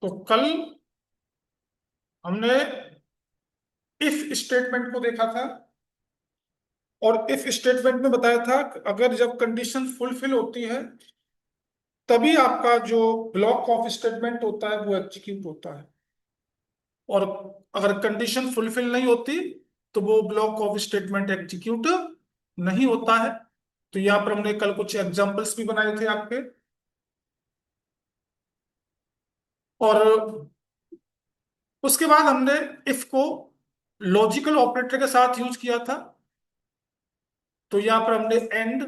तो कल हमने इफ स्टेटमेंट को देखा था और इफ स्टेटमेंट में बताया था कि अगर जब कंडीशन फुलफिल होती है तभी आपका जो ब्लॉक ऑफ स्टेटमेंट होता है वो एग्जीक्यूट होता है। और अगर कंडीशन फुलफिल नहीं होती तो वो ब्लॉक ऑफ स्टेटमेंट एग्जीक्यूट नहीं होता है। तो यहाँ पर हमने कल कुछ एग्जांपल्स भी बनाए थे आपके। और उसके बाद हमने इफ को लॉजिकल ऑपरेटर के साथ यूज किया था। तो यहाँ पर हमने एंड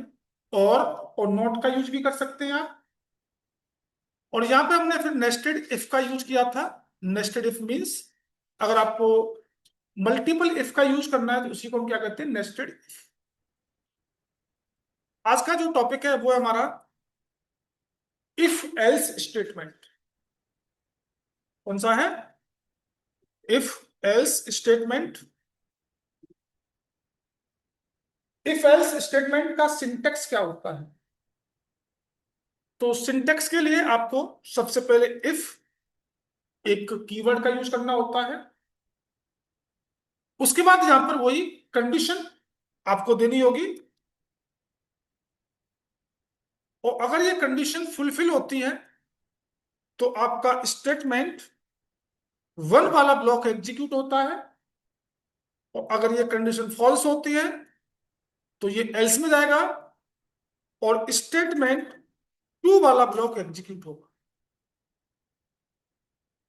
और नॉट का यूज भी कर सकते हैं आप। और यहाँ पे हमने फिर नेस्टेड इफ का यूज किया था। नेस्टेड इफ मींस अगर आपको मल्टीपल इफ का यूज करना है तो उसी को हम क्या कहते हैं, नेस्टेड इफ। आज का जो टॉपिक है वो है हमारा इफ एल्स स्टेटमेंट। कौन सा है? If else statement. If else statement का सिंटेक्स क्या होता है? तो सिंटेक्स के लिए आपको सबसे पहले इफ एक कीवर्ड का यूज करना होता है। उसके बाद यहां पर वही कंडीशन आपको देनी होगी। और अगर ये कंडीशन फुलफिल होती है तो आपका स्टेटमेंट वन वाला ब्लॉक एग्जीक्यूट होता है। और अगर ये कंडीशन फॉल्स होती है तो ये एल्स में जाएगा और स्टेटमेंट टू वाला ब्लॉक एग्जीक्यूट होगा।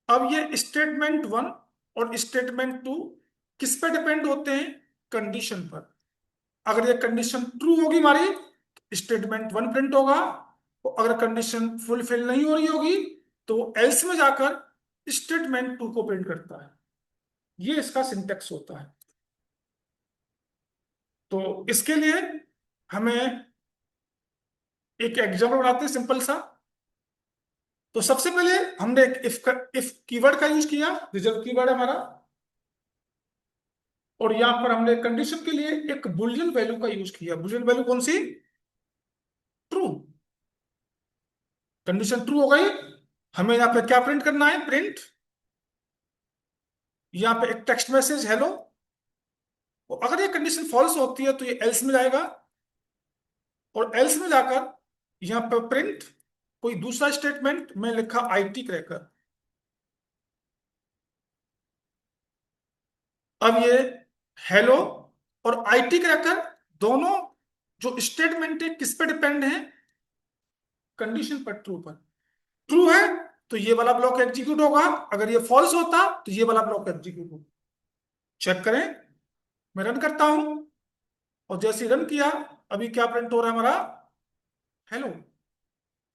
अब ये स्टेटमेंट वन और स्टेटमेंट टू किस पे डिपेंड होते हैं? कंडीशन पर। अगर ये कंडीशन ट्रू होगी हमारी, स्टेटमेंट वन प्रिंट होगा। और अगर कंडीशन फुलफिल नहीं हो रही होगी तो वो एल्स में जाकर स्टेटमेंट टू को प्रिंट करता है। ये इसका सिंटेक्स होता है। तो इसके लिए हमें एक एग्जाम्पल बनाते हैं सिंपल सा। तो सबसे पहले हमने एक इफ कीवर्ड का यूज किया, रिजल्ट कीवर्ड है हमारा। और यहां पर हमने कंडीशन के लिए एक बुलियन वैल्यू का यूज किया। बुलियन वैल्यू कौन सी? ट्रू। कंडीशन ट्रू हो गई, हमें यहाँ पे क्या प्रिंट करना है? प्रिंट। यहाँ पे एक टेक्स्ट मैसेज हेलो। अगर ये कंडीशन फॉल्स होती है तो ये एल्स में जाएगा और एल्स में जाकर यहाँ पे प्रिंट कोई दूसरा स्टेटमेंट में लिखा आईटी क्रैकर। अब ये हेलो और आईटी क्रैकर दोनों जो स्टेटमेंट है किस पे डिपेंड है? कंडीशन पर, ट्रू पर। ट्रू है तो ये वाला ब्लॉक एग्जीक्यूट होगा, अगर ये फॉल्स होता तो ये वाला ब्लॉक एग्जीक्यूट होगा। चेक करें, मैं रन करता हूं और जैसे रन किया अभी क्या प्रिंट हो रहा है हमारा? हेलो।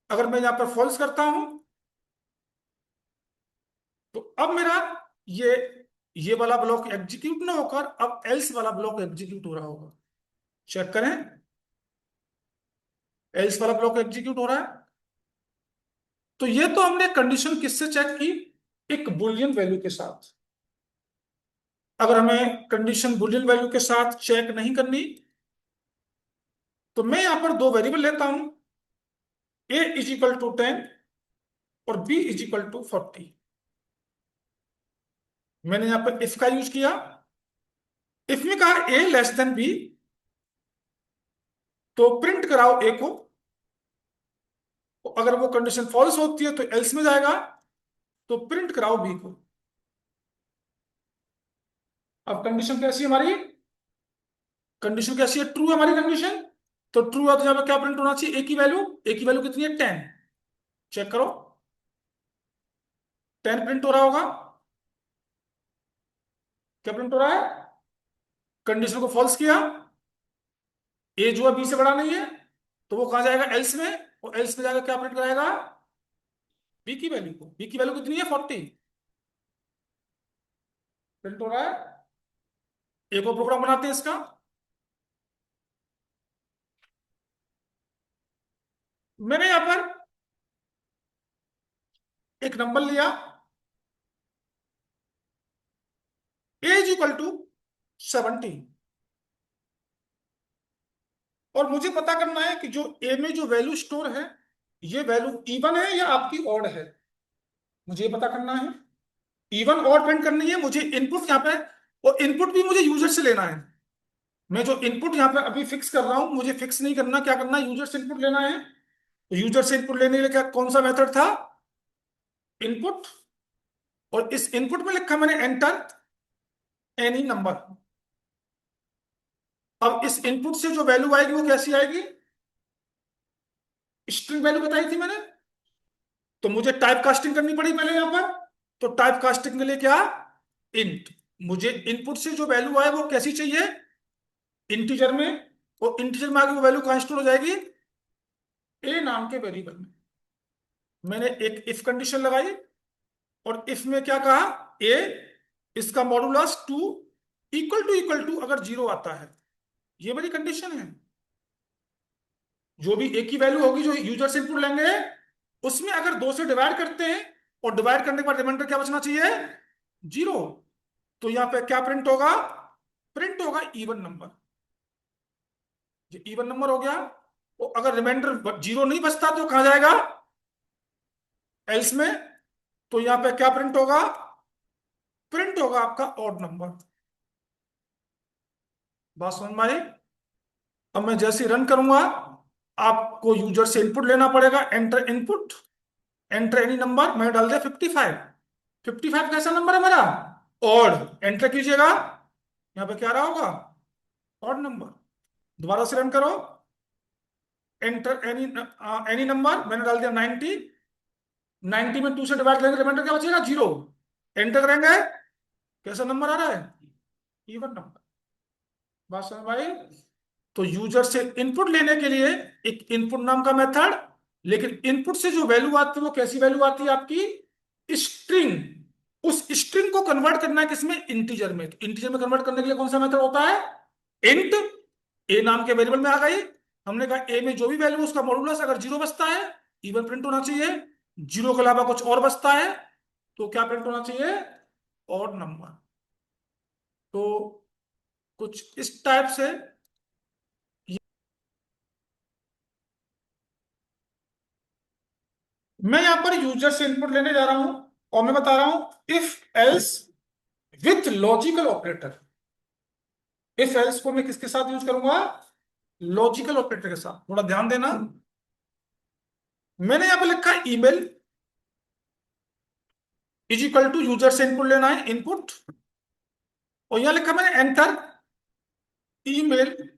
अगर मैं यहां पर फॉल्स करता हूं तो अब मेरा ये ये वाला ब्लॉक एग्जीक्यूट ना होकर अब एल्स वाला ब्लॉक एग्जीक्यूट हो रहा होगा। चेक करें, एल्स वाला ब्लॉक एग्जीक्यूट हो रहा है। तो ये तो हमने कंडीशन किससे चेक की? एक बुलियन वैल्यू के साथ। अगर हमें कंडीशन बुलियन वैल्यू के साथ चेक नहीं करनी तो मैं यहां पर दो वेरिएबल लेता हूं, a इज इक्वल टू 10 और b इज इक्वल टू 40। मैंने यहां पर इफ का यूज किया। इफ में कहा a लेस देन b तो प्रिंट कराओ a को। तो अगर वो कंडीशन फॉल्स होती है तो एल्स में जाएगा, तो प्रिंट कराओ b को। अब कंडीशन कैसी है हमारी? कंडीशन कैसी है? ट्रू है हमारी कंडीशन। तो ट्रू है तो यहां पर क्या प्रिंट होना चाहिए? ए की वैल्यू कितनी है? 10। चेक करो, 10 प्रिंट हो रहा होगा। क्या प्रिंट हो रहा है? कंडीशन को फॉल्स किया, ए जो है बी से बड़ा नहीं है, तो वो कहां जाएगा? एल्स में। और एल्स में जाकर क्या प्रिंट कराएगा? बी की वैल्यू को। बी की वैल्यू कितनी है? 40। प्रिंट हो रहा है। एक और प्रोग्राम बनाते हैं इसका। मैंने यहां पर एक नंबर लिया, ए इज इक्वल टू 70। और मुझे पता करना है कि जो ए में जो वैल्यू स्टोर है ये वैल्यू इवन है या आपकी ऑड है। मुझे ये पता करना है, इवन और प्रिंट करनी है मुझे, इनपुट यहाँ पे, और इनपुट भी मुझे यूजर से लेना है। मैं जो इनपुट यहाँ पे अभी फिक्स कर रहा हूं, मुझे फिक्स नहीं करना, क्या करना है, यूजर से इनपुट लेना है। तो यूजर से इनपुट लेने के लिए क्या, कौन सा मेथड था, इनपुट, और इस इनपुट में लिखा मैंने एंटर एनी नंबर। अब इस इनपुट से जो वैल्यू आएगी वो कैसी आएगी, स्ट्रिंग वैल्यू बताई थी मैंने, तो मुझे टाइप कास्टिंग करनी पड़ी पहले यहां पर। तो टाइप कास्टिंग के लिए क्या, इंट, मुझे इनपुट से जो वैल्यू आए वो कैसी चाहिए, इंटीजर में, और इंटीजर में आगे वो वैल्यू कहां स्टोर हो जाएगी, ए नाम के वेरिएबल में। मैंने एक इफ कंडीशन लगाई, और इफ में क्या कहा, ए, इसका मॉडुलस 2 इक्वल टू अगर 0 आता है, ये बड़ी कंडीशन है। जो भी एक ही वैल्यू होगी जो यूजर से इनपुट लेंगे, उसमें अगर 2 से डिवाइड करते हैं, और डिवाइड करने के बाद रिमाइंडर क्या बचना चाहिए, 0, तो यहां पे क्या प्रिंट होगा, प्रिंट होगा इवन नंबर। ये इवन नंबर हो गया। तो अगर रिमाइंडर 0 नहीं बचता तो कहां जाएगा, एल्स में, तो यहां पे क्या प्रिंट होगा, प्रिंट होगा आपका ऑड नंबर। बात समझ में आई। अब मैं जैसे रन करूंगा, आपको यूजर से इनपुट लेना पड़ेगा, enter input, enter any number, मैंने डाल दिया 55। 55 कैसा नंबर है मेरा, ऑड, एंटर कीजिएगा, यहां पे क्या रहा होगा, ऑड नंबर। दोबारा से रन करो, एंटर एनी नंबर, मैंने डाल दिया 90। 90 में 2 से डिवाइड करेंगे, रिमाइंडर क्या बचेगा, 0, एंटर करेंगे, कैसा नंबर आ रहा है, इवन नंबर। बात समझ में आई। तो यूजर से इनपुट लेने के लिए एक इनपुट नाम का मेथड, लेकिन इनपुट से जो वैल्यू आती है वो कैसी वैल्यू आती है आपकी, स्ट्रिंग। उस स्ट्रिंग को कन्वर्ट करना है किसमें, इंटीजर में। तो इंटीजर में कन्वर्ट करने के लिए कौन सा मेथड होता है, इंट, ए नाम के वेरिएबल में आ गई। हमने कहा ए में जो भी वैल्यू उसका मॉडुलस अगर 0 बचता है, इवन प्रिंट होना चाहिए, 0 के अलावा कुछ और बचता है तो क्या प्रिंट होना चाहिए, ऑड नंबर। तो कुछ इस टाइप से। मैं यहां पर यूजर से इनपुट लेने जा रहा हूं, और मैं बता रहा हूं if else with logical operator. If else को मैं किसके साथ यूज करूंगा, लॉजिकल ऑपरेटर के साथ। थोड़ा ध्यान देना, मैंने यहां पर लिखा है email is equal to, user से इनपुट लेना है, इनपुट, और यहां लिखा मैंने एंटर ईमेल,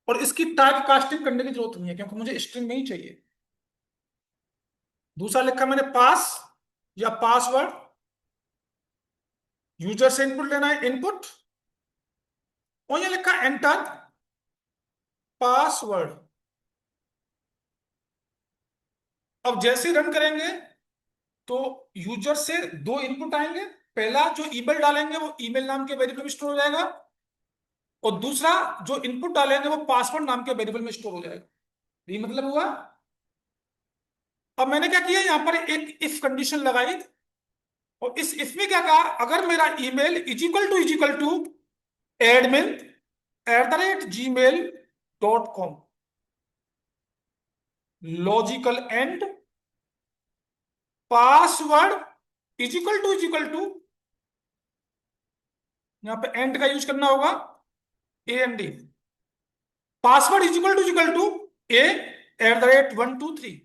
और इसकी टाइप कास्टिंग करने की जरूरत नहीं है क्योंकि मुझे स्ट्रिंग में ही चाहिए। दूसरा लिखा मैंने पास या पासवर्ड, यूजर से इनपुट लेना है, इनपुट, और यहां लिखा एंटर पासवर्ड। अब जैसे रन करेंगे तो यूजर से 2 इनपुट आएंगे। पहला जो ईमेल डालेंगे वो ईमेल नाम के वेरिएबल में स्टोर हो जाएगा, और दूसरा जो इनपुट डालेंगे वो पासवर्ड नाम के वेरिएबल में स्टोर हो जाएगा। ये मतलब हुआ। अब मैंने क्या किया, यहां पर एक इफ कंडीशन लगाई, और इस इफ में क्या कहा, अगर मेरा email is equal to admin @gmail.com, logical and, password is equal to, यहां पे एंड का यूज करना होगा, AND, password is equal to A @123।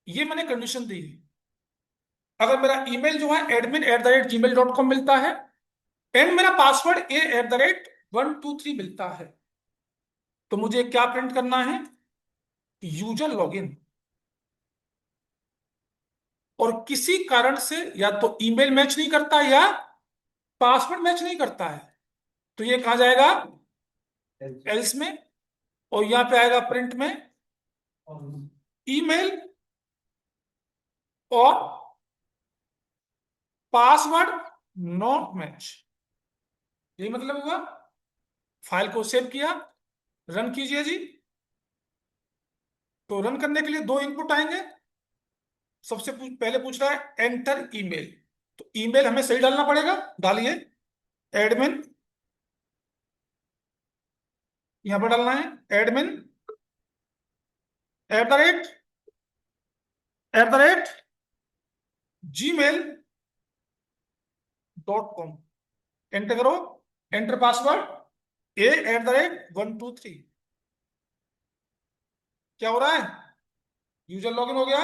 ये मैंने कंडीशन दी है। अगर मेरा ईमेल जो है admin@gmail.com मिलता है, एंड मेरा पासवर्ड A @123 मिलता है, तो मुझे क्या प्रिंट करना है, यूजर लॉगिन। और किसी कारण से या तो ईमेल मैच नहीं करता या पासवर्ड मैच नहीं करता है, तो ये कहा जाएगा, एल्स में, और यहां पे आएगा प्रिंट में, ईमेल और पासवर्ड नॉट मैच। यही मतलब हुआ। फाइल को सेव किया, रन कीजिए जी। तो रन करने के लिए 2 इनपुट आएंगे। सबसे पहले पूछ रहा है एंटर ईमेल, तो ईमेल हमें सही डालना पड़ेगा, डालिए, एडमिन, यहां पर डालना है एडमिन @ @gmail.com, एंटर करो, एंटर पासवर्ड A@123। क्या हो रहा है? यूजर लॉगिन हो गया।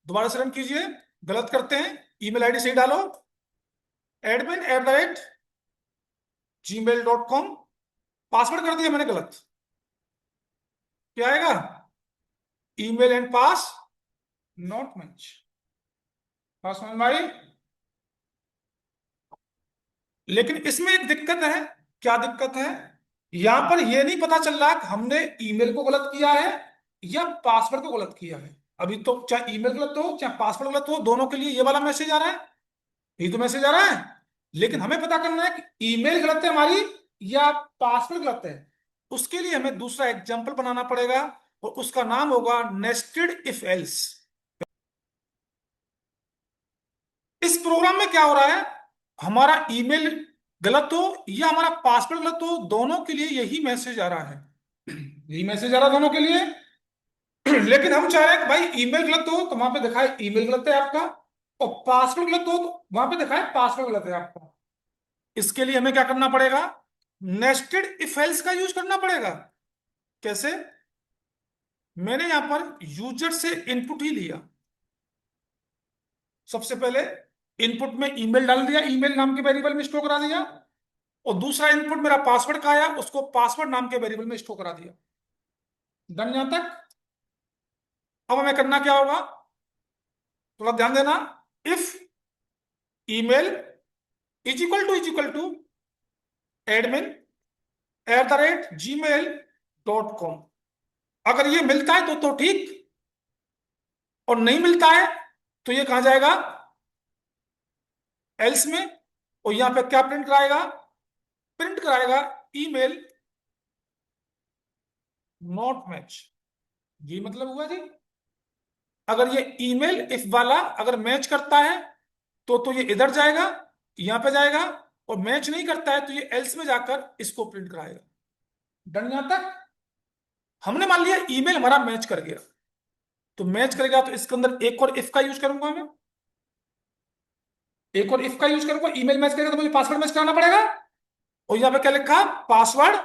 दोबारा से रन कीजिए, गलत करते हैं, ईमेल आईडी सही डालो, admin@gmail.com, पासवर्ड कर दिया मैंने गलत। क्या आएगा? Email and pass not match. Pass समझ में आई? लेकिन इसमें एक दिक्कत है। क्या दिक्कत है? यहां पर यह नहीं पता चल रहा कि हमने ईमेल को गलत किया है या पासवर्ड को गलत किया है। अभी तो चाहे ईमेल गलत हो चाहे पासवर्ड गलत हो, दोनों के लिए ये वाला मैसेज आ रहा है, यही तो मैसेज आ रहा है। लेकिन हमें पता करना है कि ईमेल गलत है हमारी या पासवर्ड गलत है। उसके लिए हमें दूसरा एग्जाम्पल बनाना पड़ेगा और उसका नाम होगा नेस्टेड इफ एल्स। इस प्रोग्राम में क्या हो रहा है, हमारा ईमेल गलत हो या हमारा पासवर्ड गलत हो, दोनों के लिए यही मैसेज आ रहा है, यही मैसेज आ रहा है दोनों के लिए। लेकिन हम चाह रहे हैं कि भाई ईमेल गलत हो तो वहां पे दिखाए ईमेल गलत है आपका, और पासवर्ड गलत हो तो वहां पे दिखाए पासवर्ड गलत है आपका। इसके लिए हमें क्या करना पड़ेगा? नेस्टेड इफ एल्स का यूज करना पड़ेगा। कैसे? मैंने यहां पर यूजर से इनपुट ही लिया। सबसे पहले इनपुट में ईमेल डाल दिया, ईमेल नाम के वेरिएबल में स्टोर करा दिया, और दूसरा इनपुट मेरा पासवर्ड का आया, उसको पासवर्ड नाम के वेरिएबल में स्टोर करा दिया। डन यहां तक? अब हमें करना क्या होगा, थोड़ा ध्यान देना। If email is equal to admin@gmail.com, अगर ये मिलता है तो ठीक, और नहीं मिलता है तो ये कहां जाएगा? एल्स में। और यहां पे क्या प्रिंट कराएगा? प्रिंट कराएगा ईमेल नॉट मैच। ये मतलब हुआ जी, अगर ये ईमेल इफ वाला अगर मैच करता है तो ये इधर जाएगा, यहां पे जाएगा, और मैच नहीं करता है तो ये एल्स में जाकर इसको प्रिंट कराएगा। डन यहां तक? हमने मान लिया ईमेल हमारा मैच कर गया, तो मैच करेगा तो इसके अंदर एक और इफ का यूज करूंगा मैं, एक और इफ का यूज करूंगा। ईमेल मैच करेगा तो मुझे पासवर्ड मैच कराना पड़ेगा, और यहां पे क्या लिखा? Password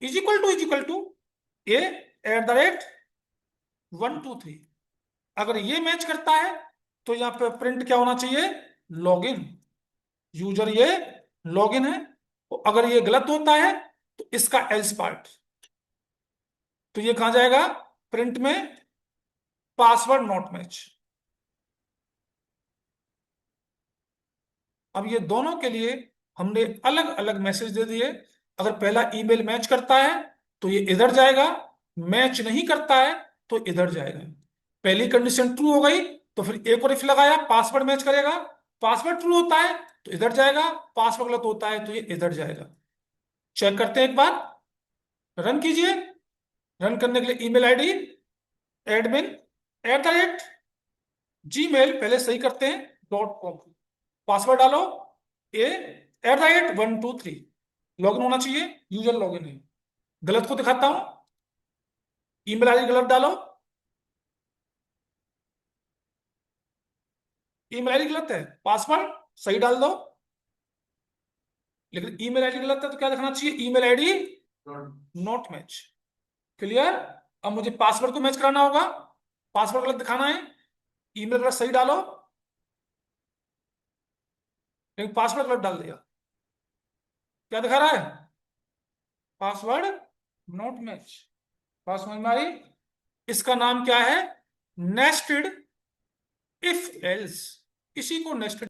is equal to A@123। अगर ये मैच करता है तो यहां पे प्रिंट क्या होना चाहिए? लॉगिन। यूजर ये लॉगिन है। तो अगर ये गलत होता है तो इसका एल्स पार्ट, तो ये कहां जाएगा? प्रिंट में पासवर्ड नॉट मैच। अब ये दोनों के लिए हमने अलग अलग मैसेज दे दिए। अगर पहला ईमेल मैच करता है तो ये इधर जाएगा, मैच नहीं करता है तो इधर जाएगा। पहली कंडीशन ट्रू हो गई तो फिर एक और इफ लगाया, पासवर्ड मैच करेगा, पासवर्ड ट्रू होता है तो इधर जाएगा, पासवर्ड गलत होता है तो ये इधर जाएगा। चेक करते हैं एक बार, रन कीजिए। रन करने के लिए ईमेल आईडी admin@gmail पहले सही करते हैं .com, पासवर्ड डालो A@123, लॉगिन होना चाहिए, यूजर लॉगिन है। गलत को दिखाता हूं, ईमेल आईडी गलत डालो, ईमेल आईडी गलत है, पासवर्ड सही डाल दो, लेकिन ईमेल आईडी गलत है तो क्या दिखाना चाहिए? Email ID not match. Clear? अब मुझे पासवर्ड को मैच कराना होगा, पासवर्ड गलत दिखाना है, ईमेल गलत सही डालो, लेकिन पासवर्ड गलत डाल दिया। क्या दिखा रहा है? Password not match. पास समझ में आई? इसका नाम क्या है? Nested if else. इसी को नेस्टेड,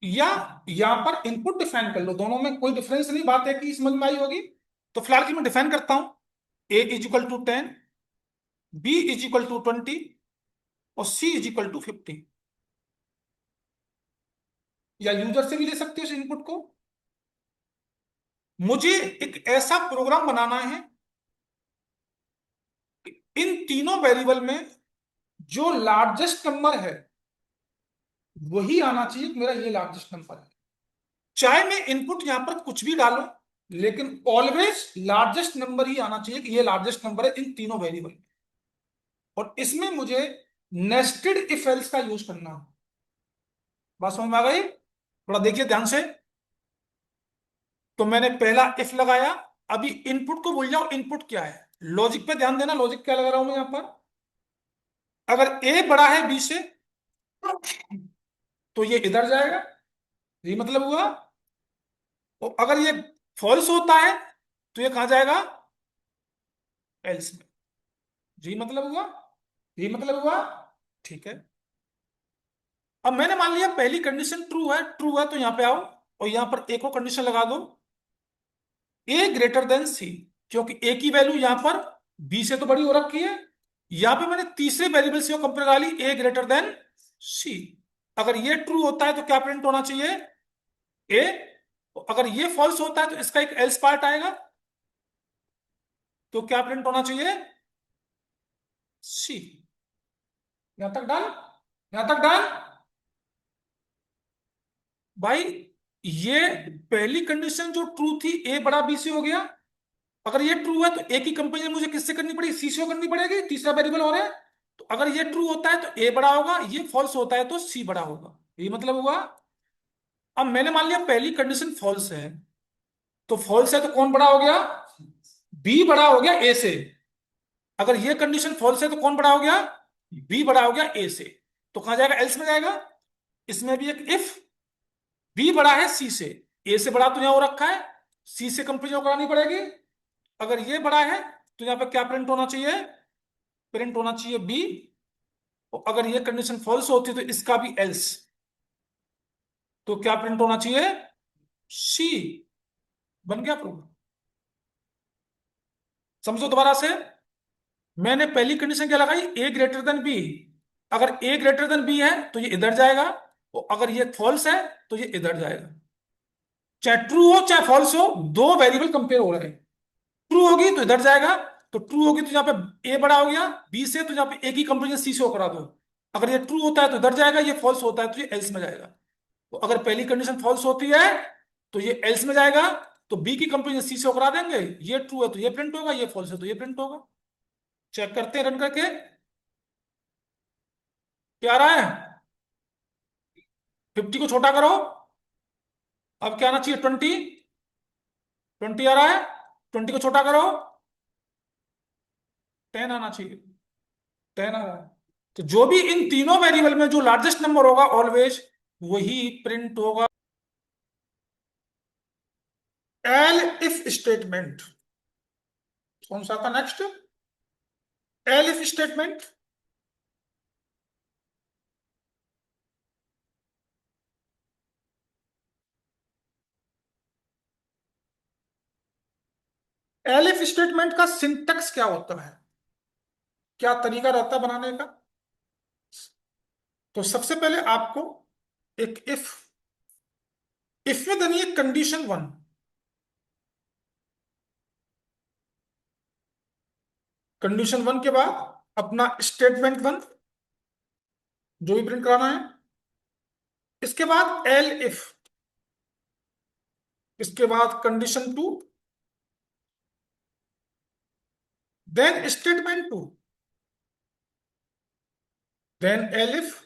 या यहां पर इनपुट डिफाइन कर लो, दोनों में कोई डिफरेंस नहीं, बात है कि समझ में आई होगी। तो फिलहाल की मैं डिफाइन करता हूं, A = 10, B = 20, और C = 50। या यूजर से भी ले सकते हो इस इनपुट को। मुझे एक ऐसा प्रोग्राम बनाना है कि इन तीनों वेरिएबल में जो लार्जेस्ट नंबर है वही आना चाहिए कि मेरा ये लार्जेस्ट नंबर है। चाहे मैं इनपुट यहां पर कुछ भी डालूं, लेकिन ऑलवेज लार्जेस्ट नंबर ही आना चाहिए कि ये लार्जेस्ट नंबर है इन तीनों वेरिएबल में। और इसमें मुझे नेस्टेड इफ एल्स का यूज करना। बात समझ में आ गई? थोड़ा देखिए ध्यान से। तो मैंने पहला इफ लगाया। अभी इनपुट को भूल जाओ, इनपुट क्या है, लॉजिक पे ध्यान देना, लॉजिक क्या लगा रहा हूं मैं यहां पर। अगर ए बड़ा है बी से तो ये इधर जाएगा, ये मतलब हुआ। और अगर ये फॉल्स होता है तो ये कहां जाएगा, एल्स में। जी मतलब हुआ, ये मतलब हुआ। ठीक है। अब मैंने मान लिया पहली कंडीशन ट्रू है, ट्रू है तो यहां पे आओ और यहां पर एक और कंडीशन लगा दो, ए ग्रेटर देन सी। क्योंकि ए की वैल्यू यहां पर बी से तो बड़ी हो रखी है। यहां पे मैंने तीसरे वेरिएबल से कंपेयर करा ली, ए ग्रेटर देन सी। अगर ये ट्रू होता है तो क्या प्रिंट होना चाहिए, ए। अगर ये फॉल्स होता है तो इसका एक एल्स पार्ट आएगा, तो क्या प्रिंट होना चाहिए, सी। यहां तक डन, यहां तक डन भाई। ये पहली कंडीशन जो ट्रू थी, ए बड़ा बी से हो गया। अगर ये ट्रू है तो ए की कंपेरिजन मुझे किससे करनी पड़ेगी, सी से करनी पड़ेगी, तीसरा वेरिएबल और है। तो अगर ये ट्रू होता है तो ए बड़ा होगा, ये फॉल्स होता है तो सी बड़ा होगा, ये मतलब हुआ। अब मैंने मान लिया पहली कंडीशन फॉल्स है, तो फॉल्स है तो कौन बड़ा हो गया, बी बड़ा हो गया ए से। अगर ये कंडीशन फॉल्स है तो कौन बड़ा हो गया, बी बड़ा हो गया ए से। तो कहां जाएगा, एल्स में जाएगा। इसमें भी एक इफ बी बड़ा है सी से, ए से बड़ा तो यहां हो रखा है, सी से कंपेरिजन करानी पड़ेगी। अगर ये बड़ा है तो यहां पे क्या प्रिंट होना चाहिए, प्रिंट होना चाहिए बी। और अगर ये कंडीशन फॉल्स होती तो इसका भी एल्स, तो क्या प्रिंट होना चाहिए, सी। बन गया प्रूफ। समझो दोबारा से। मैंने पहली कंडीशन क्या लगाई, ए ग्रेटर देन बी। अगर ए ग्रेटर देन बी है तो ये इधर जाएगा, और अगर ये फॉल्स है तो ये इधर जाएगा। चाहे ट्रू हो चाहे फॉल्स हो, दो वेरिएबल कंपेयर हो रहे हैं। ट्रू होगी तो इधर जाएगा, तो ट्रू होगी तो यहाँ पे ए बड़ा हो गया बी से, तो यहाँ पे ए की कंपेरिजन सी से हो करा दो। अगर ये ट्रू होता है तो इधर जाएगा, ये फॉल्स होता है तो ये एल्स में जाएगा। तो अगर पहली कंडीशन फॉल्स होती है तो ये एल्स में जाएगा, तो बी की कंपेरिजन सी से करा देंगे। ये ट्रू है तो ये प्रिंट होगा, ये फॉल्स है तो ये प्रिंट होगा। चेक करते हैं रन करके क्या आ रहा है। 50 को छोटा करो, अब क्या आना चाहिए, 20। 20 आ रहा है, 20 को छोटा करो, 10 आना चाहिए, 10 आ रहा है। तो जो भी इन तीनों वेरिएबल में जो लार्जेस्ट नंबर होगा ऑलवेज वही प्रिंट होगा। एल इफ स्टेटमेंट कौन सा था next, L if statement. L if statement का सिंटेक्स क्या होता है, क्या तरीका रहता है बनाने का। तो सबसे पहले आपको एक इफ में देनी है कंडीशन 1। कंडीशन 1 के बाद अपना स्टेटमेंट 1 जो भी प्रिंट कराना है। इसके बाद एल इफ, इसके बाद condition 2, then statement 2, then elif,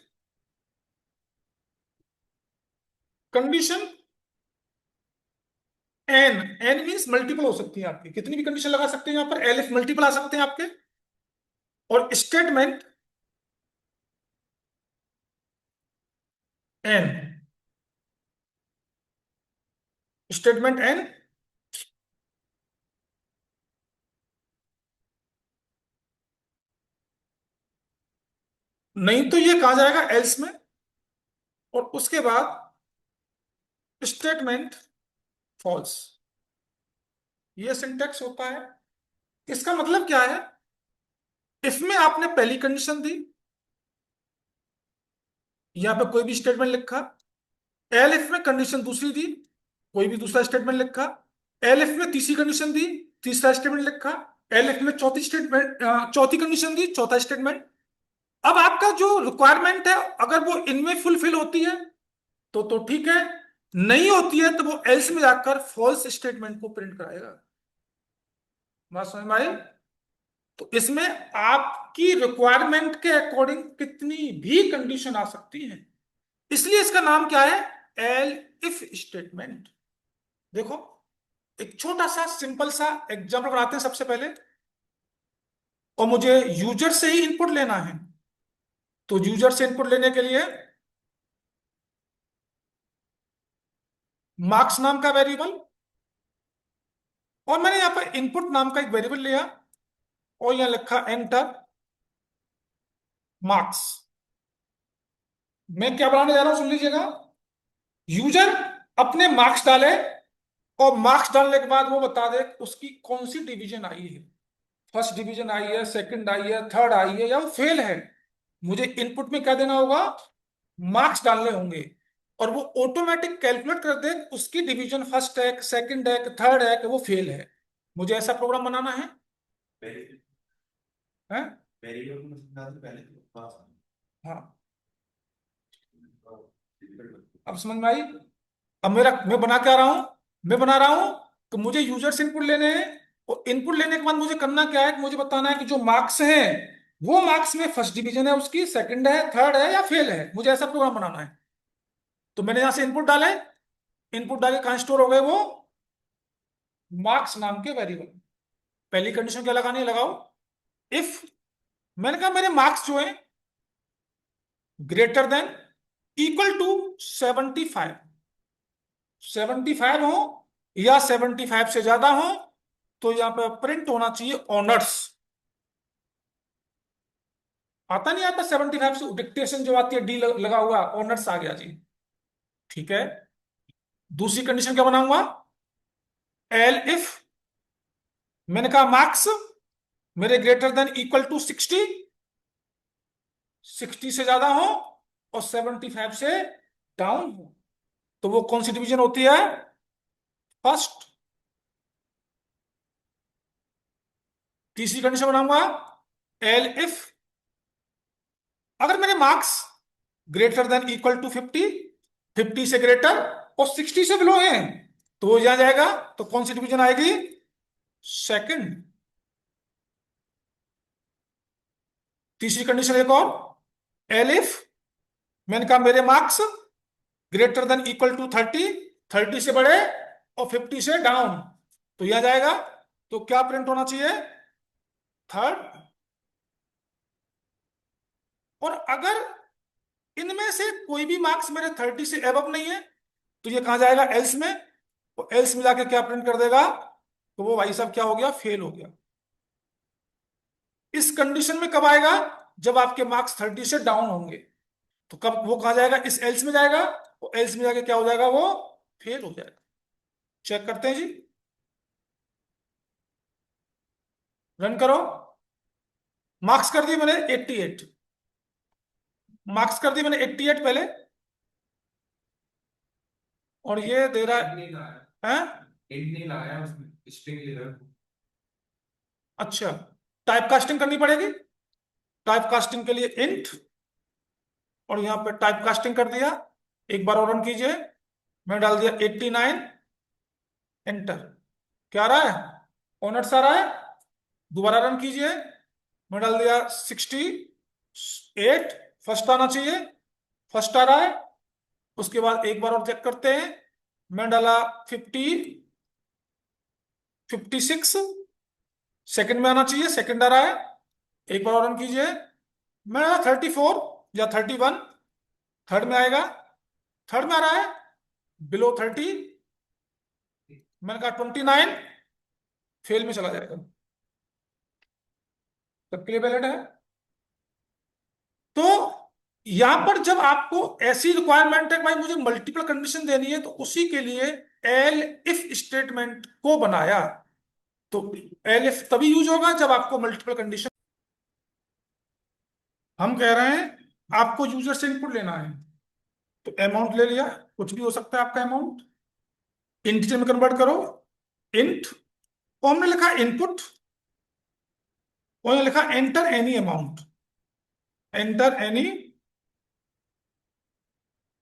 condition N. N means multiple हो सकती है आपकी, कितनी भी कंडीशन लगा सकते हैं यहां पर, एल इफ मल्टीपल आ सकते हैं आपके। और स्टेटमेंट एन, स्टेटमेंट एन। नहीं तो ये कहा जाएगा एल्स में। और उसके बाद स्टेटमेंट फॉल्स। ये सिंटेक्स होता है। इसका मतलब क्या है, इसमें आपने पहली कंडीशन दी, यहां पे कोई भी स्टेटमेंट लिखा। एल इफ में कंडीशन दूसरी दी, कोई भी दूसरा स्टेटमेंट लिखा। एल इफ में तीसरी कंडीशन दी, तीसरा स्टेटमेंट लिखा। एल इफ में चौथी स्टेटमेंट, चौथी कंडीशन दी, चौथा स्टेटमेंट। अब आपका जो रिक्वायरमेंट है अगर वो इनमें फुलफिल होती है तो ठीक है, नहीं होती है तो वो एल्स में जाकर फॉल्स स्टेटमेंट को प्रिंट कराएगा। बात समझ में आई। तो इसमें आप आपकी रिक्वायरमेंट के अकॉर्डिंग कितनी भी कंडीशन आ सकती है, इसलिए इसका नाम क्या है, एल इफ स्टेटमेंट। देखो, एक छोटा सा सिंपल सा एग्जाम्पल बनाते हैं सबसे पहले, और मुझे यूजर से ही इनपुट लेना है। तो यूजर से इनपुट लेने के लिए मार्क्स नाम का वेरिएबल, और मैंने यहां पर इनपुट नाम का एक वेरिएबल लिया, और यहां लिखा एंटर मार्क्स। मैं क्या बनाने जा रहा हूं, सुन लीजिएगा। यूजर अपने मार्क्स डाले, और मार्क्स डालने के बाद वो बता दे उसकी कौन सी डिवीजन आई है, फर्स्ट डिवीजन आई है, सेकंड आई है, थर्ड आई है, या वो फेल है। मुझे इनपुट में क्या देना होगा, मार्क्स डालने होंगे, और वो ऑटोमेटिक कैलकुलेट कर दे उसकी डिवीजन फर्स्ट है, सेकंड है, थर्ड है, कि वो फेल है। मुझे ऐसा प्रोग्राम बनाना है। हैं? हाँ, अब समझ में आई। अब मेरा मैं बना क्या रहा हूं, मैं बना रहा हूं कि मुझे यूजर से इनपुट लेने हैं, और इनपुट लेने के बाद मुझे करना क्या है कि मुझे बताना है कि जो मार्क्स हैं वो मार्क्स में फर्स्ट डिवीजन है उसकी, सेकंड है, थर्ड है, या फेल है। मुझे ऐसा प्रोग्राम बनाना है। तो मैंने यहां से इनपुट डाले, इनपुट डाले कहां स्टोर हो गए वो, मार्क्स नाम के वेरिएबल। पहली कंडीशन क्या लगानी है, लगाओ इफ, मैंने कहा मेरे मार्क्स जो है ग्रेटर देन इक्वल टू 75, 75 हो या 75 से ज्यादा हो, तो यहां पर प्रिंट होना चाहिए ऑनर्स। आता नहीं आता 75 से डिक्टेशन जो आती है, डी लगा हुआ, ऑनर्स आ गया जी। ठीक है, दूसरी कंडीशन क्या बनाऊंगा, एल इफ, मैंने कहा मार्क्स मेरे ग्रेटर देन इक्वल टू 60, 60 से ज्यादा हो और 75 से डाउन हो, तो वो कौन सी डिवीजन होती है, फर्स्ट। तीसरी कंडीशन बनाऊंगा, एल इफ अगर मेरे marks greater than equal to 50, 50 से ग्रेटर और 60 से बिलो है, तो वो यहां जाएगा, तो कौन सी डिवीजन आएगी, सेकंड। तीसरी कंडीशन एक और, एल इफ मैंने कहा मेरे marks greater than equal to 30, 30 से बड़े और 50 से डाउन, तो यहां जाएगा, तो क्या प्रिंट होना चाहिए, थर्ड। और अगर इनमें से कोई भी मार्क्स मेरे 30 से एबव नहीं है, तो ये कहां जाएगा, एल्स में। तो एल्स में जाके क्या प्रिंट कर देगा, तो वो भाई साहब क्या हो गया, फेल हो गया। इस कंडीशन में कब आएगा, जब आपके मार्क्स 30 से डाउन होंगे, तो कब वो कहां जाएगा, इस एल्स में जाएगा, और एल्स में जाके क्या हो जाएगा, वो फेल हो जाएगा। चेक करते हैं जी, रन करो। मार्क्स कर दिए मैंने 88, मार्क्स कर दिए मैंने 88 पहले, और ये दे रहा है, हैं? इंट नहीं लाया उसमें, स्ट्रिंग ले रहा है। अच्छा, टाइप कास्टिंग करनी पड़ेगी। टाइप कास्टिंग के लिए इंट, और यहां पे टाइप कास्टिंग कर दिया। एक बार और रन कीजिए, मैं डाल दिया 89, एंटर। क्या आ रहा है, ऑनर्स आ रहा है। दोबारा रन कीजिए, मैं डाल दिया 68, फर्स्ट आना चाहिए, फर्स्ट आ रहा है। उसके बाद एक बार और चेक करते हैं, मैं डाला 50, 56, सेकंड में आना चाहिए, सेकंड आ रहा है। एक बार और रन कीजिए, मैं 34 या 31, थर्ड में आएगा, थर्ड में आ रहा है, बिलो 30, मैंने कहा 29, फेल में चला जाएगा। सबके लिए वैलिड है। तो यहां पर जब आपको ऐसी रिक्वायरमेंट है कि भाई मुझे मल्टीपल कंडीशन देनी है, तो उसी के लिए एल इफ स्टेटमेंट को बनाया। तो एल इफ तभी यूज होगा जब आपको मल्टीपल कंडीशन, हम कह रहे हैं आपको यूजर से इनपुट लेना है, तो अमाउंट ले लिया, कुछ भी हो सकता है आपका अमाउंट, इंटीजर में कन्वर्ट करो, इंट, और हमने लिखा इनपुट, और लिखा enter any amount, enter any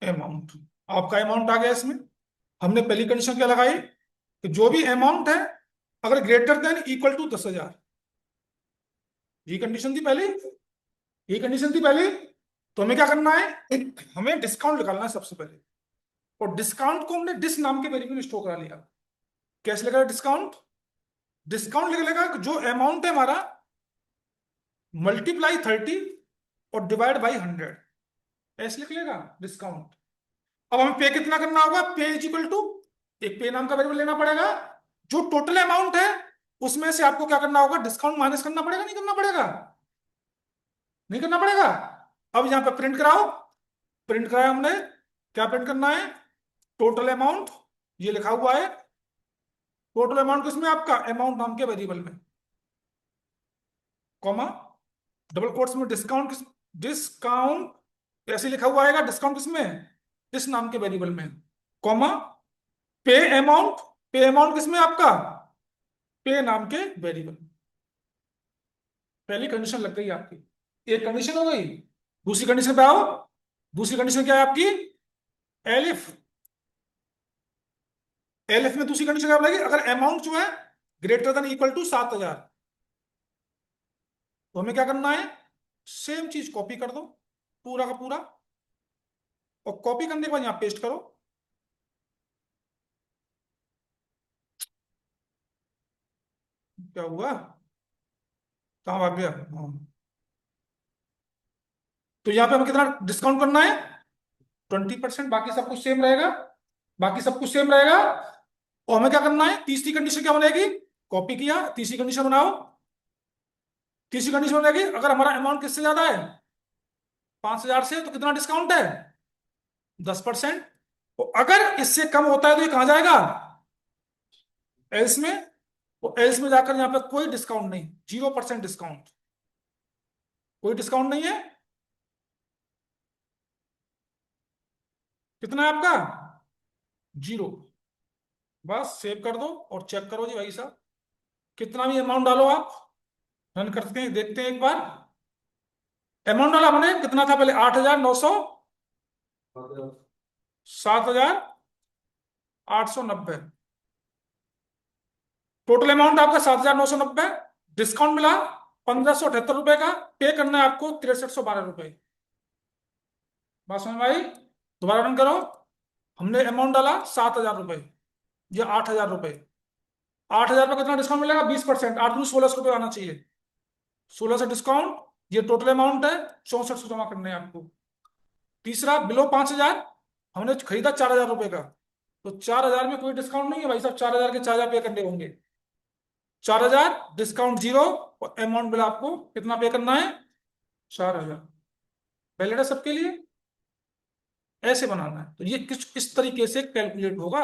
amount. आपका अमाउंट आ गया इसमें। हमने पहली कंडीशन क्या लगाई कि जो भी अमाउंट है अगर ग्रेटर देन इक्वल टू 10,000, ये कंडीशन थी पहले, ये कंडीशन थी पहले। तो हमें क्या करना है, हमें डिस्काउंट निकालना है सबसे पहले। और डिस्काउंट को हमने डिस नाम के वेरिएबल में स्टोर करा लिया। कैसे लिखा डिस्काउंट? डिस्काउंट लिख लेगा जो अमाउंट है हमारा, मल्टीप्लाई 30 और डिवाइड बाई 100, ऐसे लिख लेगा डिस्काउंट। अब हमें पे कितना करना होगा, पे इज इक्वल टू, एक पे नाम का वेरिएबल लेना पड़ेगा। जो टोटल अमाउंट है उसमें से आपको क्या करना होगा, डिस्काउंट माइनस करना पड़ेगा, नहीं करना पड़ेगा? नहीं करना पड़ेगा। अब यहां पे प्रिंट कराओ। प्रिंट कराया हमने, क्या प्रिंट करना है, टोटल अमाउंट, ये लिखा हुआ है। टोटल अमाउंट किसमें, आपका अमाउंट नाम के वेरिएबल में, कॉमा, डबल कोट्स में डिस्काउंट, किस, डिस्काउंट ऐसे लिखा हुआ आएगा, डिस्काउंट किसमें, इस नाम के वेरिएबल में, कॉमा, पे अमाउंट, पे अमाउंट किसमें आपका, पे नाम के वेरिएबल। पहली कंडीशन लग गई आपकी, एक कंडीशन हो गई। दूसरी कंडीशन पे आओ। दूसरी कंडीशन क्या है आपकी, एलिफ। एलिफ में दूसरी कंडीशन क्या बोलेगी, अगर अमाउंट जो है ग्रेटर देन इक्वल टू 7,000, तो हमें क्या करना है, सेम चीज कॉपी कर दो, पूरा का पूरा। और कॉपी करने के बाद यहां पेस्ट करो। क्या हुआ, कहाँ भाग गया? हाँ। तो यहाँ पे हमें कितना डिस्काउंट करना है, 20%। बाकी सब कुछ सेम रहेगा, बाकी सब कुछ सेम रहेगा। और हमें क्या करना है, तीसरी कंडीशन क्या बनेगी, कॉपी किया, तीसरी कंडीशन बनाओ। तीसरी कंडीशन बनेगी, अगर हमारा अमाउंट किससे ज्यादा है, 5,000 से, तो कितना डिस्काउंट है, 10%। तो अगर इससे कम होता है तो ये कहाँ जाएगा, एल्स में। तो एल्स में जाकर यहाँ पे कोई डिस्काउंट नहीं, 0% डिस्काउंट, कोई डिस्काउंट नहीं है। कितना है आपका, 0। बस सेव कर दो और चेक करो जी भाई साहब, कितना भी अमाउंट डालो आप, रन करते हैं, देखते हैं एक बार। अमाउंट डाला हमने, कितना था पहले, 8,900, 7,890। टोटल अमाउंट आपका 7,990। डिस्काउंट मिला 1,578 रुपए का। पे करना है आपको 6,312 रुपए। बात समझ में आई? दोबारा रन करो। हमने अमाउंट डाला 7,000 रुपए, या 8,000 रुपए। 8,000 रुपये कितना डिस्काउंट मिलेगा, 20%, 8 दूनी 1,600 रुपये आना चाहिए। 16 से डिस्काउंट, ये टोटल अमाउंट है, 64 जमा करने हैं आपको। तीसरा, बिलो 5,000, हमने खरीदा 4,000 रुपये का, तो 4,000 में कोई डिस्काउंट नहीं है भाई साहब, 4,000 के 4,000 पे करने होंगे। 4,000 डिस्काउंट 0, और अमाउंट बिल आपको कितना पे करना है, 4,000। वैलिड है सबके लिए? ऐसे बनाना है, तो ये किस इस तरीके से कैलकुलेट होगा।